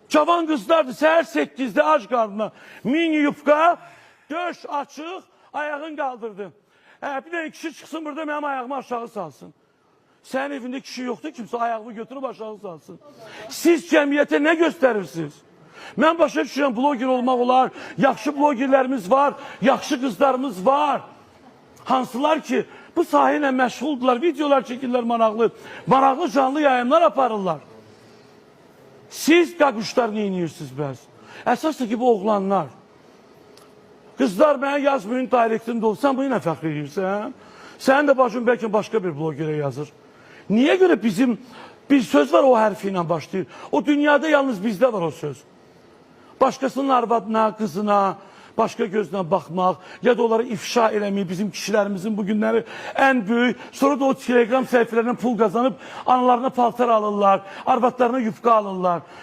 Cavan qızlardır, səhər 8-də ac qarnına, mini yufka, döş açıq, ayağın qaldırdı. Bir de kişi çıxsın burada mənim ayağımı aşağı salsın. Sənin evində kişi yoxdur, kimsə ayağımı götürüb aşağı salsın. Siz cəmiyyətə nə göstərirsiniz? Mən başa düşürəm, bloger olmaq olar, yaxşı blogerlərimiz var, yaxşı qızlarımız var. Hansılar ki, bu sahə ilə məşğuldurlar, videolar çəkirlər maraqlı, maraqlı canlı yayımlar aparırlar. Siz qaquşlar neyinirsiniz bəs? Əsas da ki, bu oğlanlar. Qızlar mənə yazmayın, direktində ol, sən bunu nə fəxr edirsən? Sənin də bacın bəlkə başqa bir blogerə yazır. Niyə görə bizim bir söz var o hərfi ilə başlayır? O dünyada yalnız bizdə var o söz. Başqasının arvadına, qızına, başqa gözlə baxmaq, ya da onları ifşa eləmək, bizim kişilərimizin bugünləri ən böyük. Sonra da o telegram səhifələrindən pul qazanıb, analarına paltar alırlar, arvadlarına yufka alırlar.